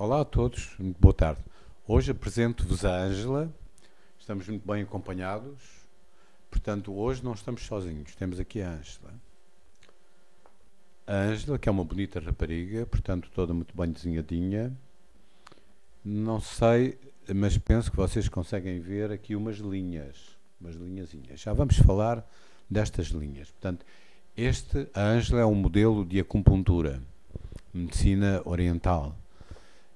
Olá a todos, muito boa tarde. Hoje apresento-vos a Ângela. Estamos muito bem acompanhados. Portanto, hoje não estamos sozinhos. Temos aqui a Ângela. A Ângela, que é uma bonita rapariga, portanto, toda muito bem desenhadinha. Não sei, mas penso que vocês conseguem ver aqui umas linhas. Umas linhazinhas. Já vamos falar destas linhas. Portanto, a Ângela é um modelo de acupuntura, medicina oriental.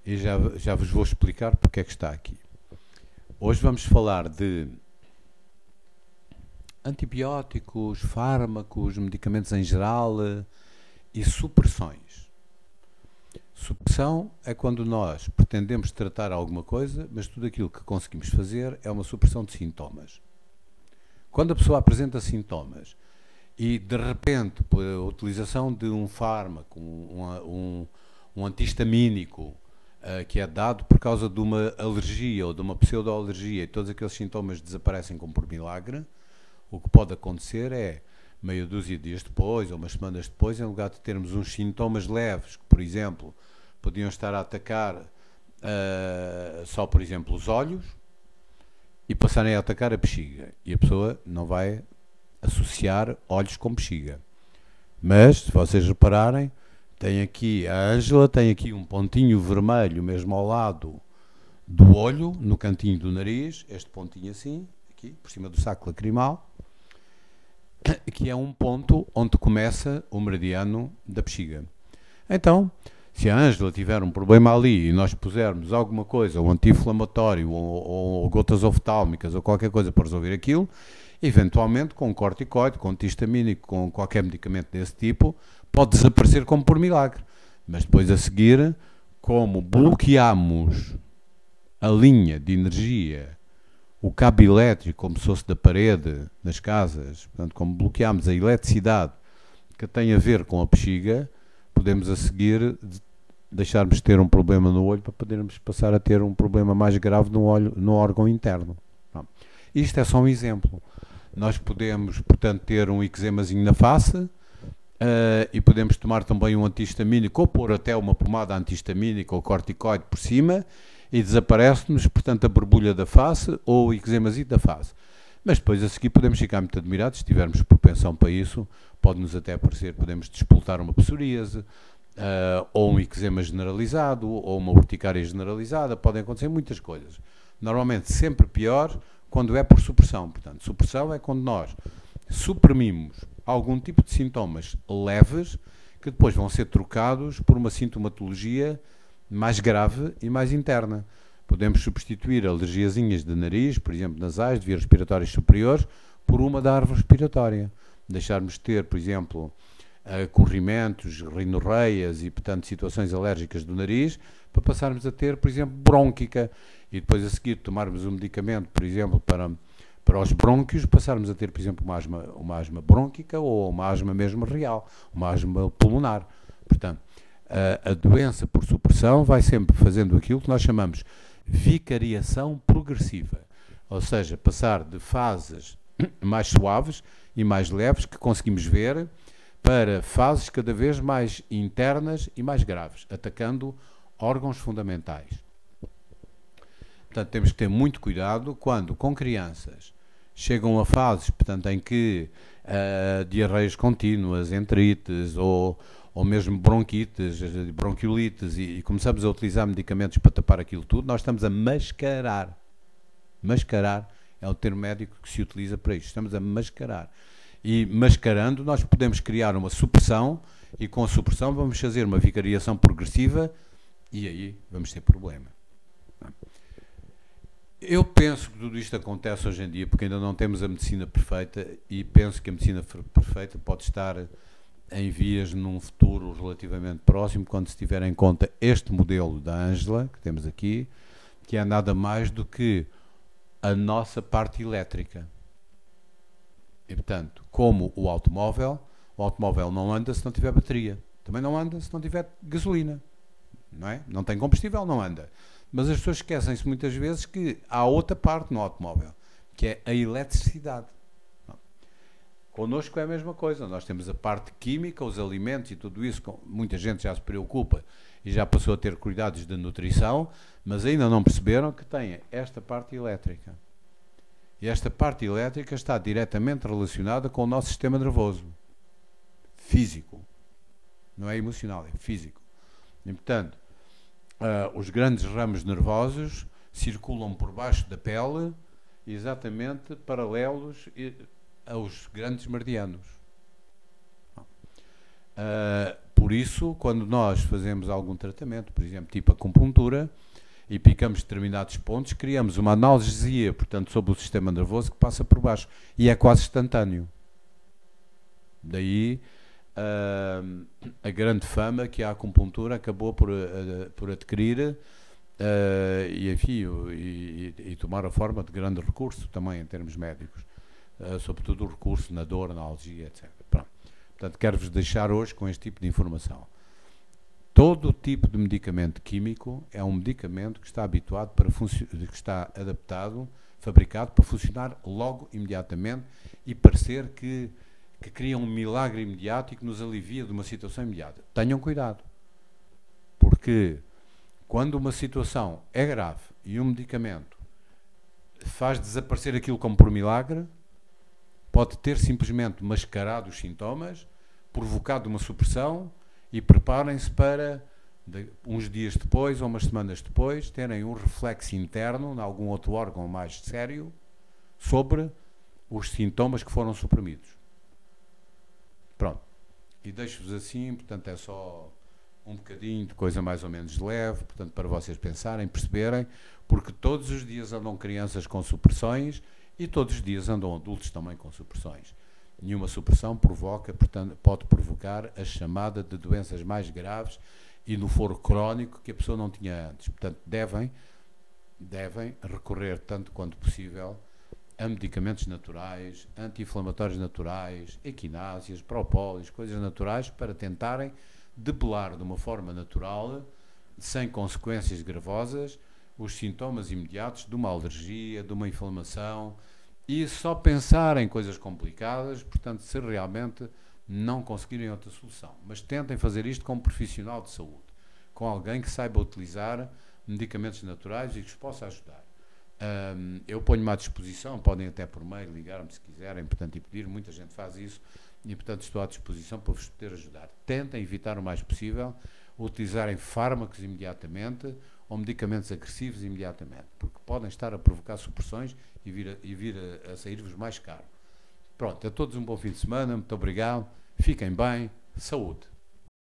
E já vos vou explicar porque é que está aqui. Hoje vamos falar de antibióticos, fármacos, medicamentos em geral e supressões. Supressão é quando nós pretendemos tratar alguma coisa, mas tudo aquilo que conseguimos fazer é uma supressão de sintomas. Quando a pessoa apresenta sintomas e de repente, por a utilização de um fármaco, um antihistamínico, que é dado por causa de uma alergia ou de uma pseudo-alergia e todos aqueles sintomas desaparecem como por milagre, o que pode acontecer é, meia dúzia de dias depois ou umas semanas depois, em lugar de termos uns sintomas leves, que por exemplo, podiam estar a atacar só por exemplo os olhos, e passarem a atacar a bexiga. E a pessoa não vai associar olhos com bexiga. Mas, se vocês repararem, a Ângela tem aqui um pontinho vermelho mesmo ao lado do olho, no cantinho do nariz, este pontinho assim, aqui, por cima do saco lacrimal, que é um ponto onde começa o meridiano da bexiga. Então, se a Ângela tiver um problema ali e nós pusermos alguma coisa, um anti-inflamatório ou gotas oftálmicas ou qualquer coisa para resolver aquilo, eventualmente com um corticoide, com antihistamínico, com qualquer medicamento desse tipo, pode desaparecer como por milagre. Mas depois a seguir, como bloqueamos a linha de energia, o cabo elétrico, como se fosse da parede das casas, portanto, como bloqueamos a eletricidade que tem a ver com a bexiga, podemos a seguir deixarmos de ter um problema no olho para podermos passar a ter um problema mais grave no órgão interno. Isto é só um exemplo. Nós podemos, portanto, ter um eczemazinho na face e podemos tomar também um antihistamínico ou pôr até uma pomada antihistamínica ou corticoide por cima e desaparece-nos, portanto, a borbulha da face ou o eczemazinho da face. Mas depois a seguir podemos ficar muito admirados, se tivermos propensão para isso, pode-nos até aparecer, podemos despoltar uma psoríase, ou um eczema generalizado, ou uma urticária generalizada, podem acontecer muitas coisas. Normalmente sempre pior quando é por supressão. Portanto, supressão é quando nós suprimimos algum tipo de sintomas leves que depois vão ser trocados por uma sintomatologia mais grave e mais interna. Podemos substituir alergiazinhas de nariz, por exemplo, nasais, de vias respiratórias superiores, por uma da árvore respiratória. Deixarmos de ter, por exemplo, corrimentos, rinorreias e, portanto, situações alérgicas do nariz, para passarmos a ter, por exemplo, brônquica. E depois a seguir tomarmos um medicamento, por exemplo, para os brônquios, passarmos a ter, por exemplo, uma asma brônquica ou uma asma mesmo real, uma asma pulmonar. Portanto, a doença por supressão vai sempre fazendo aquilo que nós chamamos vicariação progressiva, ou seja, passar de fases mais suaves e mais leves que conseguimos ver para fases cada vez mais internas e mais graves, atacando órgãos fundamentais. Portanto, temos que ter muito cuidado quando, com crianças, chegam a fases, portanto, em que diarreias contínuas, enterites ou mesmo bronquites, bronquiolites, e começamos a utilizar medicamentos para tapar aquilo tudo, nós estamos a mascarar. Mascarar é o termo médico que se utiliza para isto. Estamos a mascarar. E mascarando, nós podemos criar uma supressão, e com a supressão vamos fazer uma vicariação progressiva, e aí vamos ter problema. Eu penso que tudo isto acontece hoje em dia porque ainda não temos a medicina perfeita, e penso que a medicina perfeita pode estar em vias num futuro relativamente próximo, quando se tiver em conta este modelo da Ângela, que temos aqui, que é nada mais do que a nossa parte elétrica. E, portanto, como o automóvel não anda se não tiver bateria. Também não anda se não tiver gasolina. Não é? Não tem combustível, não anda. Mas as pessoas esquecem-se muitas vezes que há outra parte no automóvel, que é a eletricidade. Connosco é a mesma coisa. Nós temos a parte química, os alimentos e tudo isso. Muita gente já se preocupa e já passou a ter cuidados de nutrição, mas ainda não perceberam que tem esta parte elétrica. E esta parte elétrica está diretamente relacionada com o nosso sistema nervoso. Físico. Não é emocional, é físico. E, portanto, os grandes ramos nervosos circulam por baixo da pele, exatamente paralelos aos grandes meridianos. Por isso, quando nós fazemos algum tratamento, por exemplo, tipo acupuntura, e picamos determinados pontos, criamos uma analgesia, portanto, sobre o sistema nervoso que passa por baixo. E é quase instantâneo. Daí a grande fama que a acupuntura acabou por adquirir e, enfim, e tomar a forma de grande recurso também em termos médicos. Sobretudo o recurso na dor, na algia, etc. Pronto. Portanto, quero-vos deixar hoje com este tipo de informação. Todo tipo de medicamento químico é um medicamento que está habituado que está adaptado, fabricado para funcionar logo, imediatamente e parecer que cria um milagre imediato e que nos alivia de uma situação imediata. Tenham cuidado, porque quando uma situação é grave e um medicamento faz desaparecer aquilo como por milagre, pode ter simplesmente mascarado os sintomas, provocado uma supressão, e preparem-se para, uns dias depois ou umas semanas depois, terem um reflexo interno, em algum outro órgão mais sério, sobre os sintomas que foram suprimidos. Pronto. E deixo-vos assim, portanto é só um bocadinho de coisa mais ou menos leve, portanto para vocês pensarem, perceberem, porque todos os dias andam crianças com supressões e todos os dias andam adultos também com supressões. Nenhuma supressão provoca, portanto, pode provocar a chamada de doenças mais graves e no foro crónico que a pessoa não tinha antes. Portanto, devem recorrer, tanto quanto possível, a medicamentos naturais, anti-inflamatórios naturais, equináseas, propólis, coisas naturais, para tentarem debelar de uma forma natural, sem consequências gravosas, os sintomas imediatos de uma alergia, de uma inflamação, e só pensar em coisas complicadas, portanto, se realmente não conseguirem outra solução. Mas tentem fazer isto com um profissional de saúde, com alguém que saiba utilizar medicamentos naturais e que os possa ajudar. Eu ponho-me à disposição, podem até por mail ligar-me se quiserem, portanto, e pedir, muita gente faz isso, e portanto estou à disposição para vos poder ajudar. Tentem evitar o mais possível utilizarem fármacos imediatamente ou medicamentos agressivos imediatamente, porque podem estar a provocar supressões e vir a sair-vos mais caro. Pronto, a todos um bom fim de semana, muito obrigado, fiquem bem, saúde.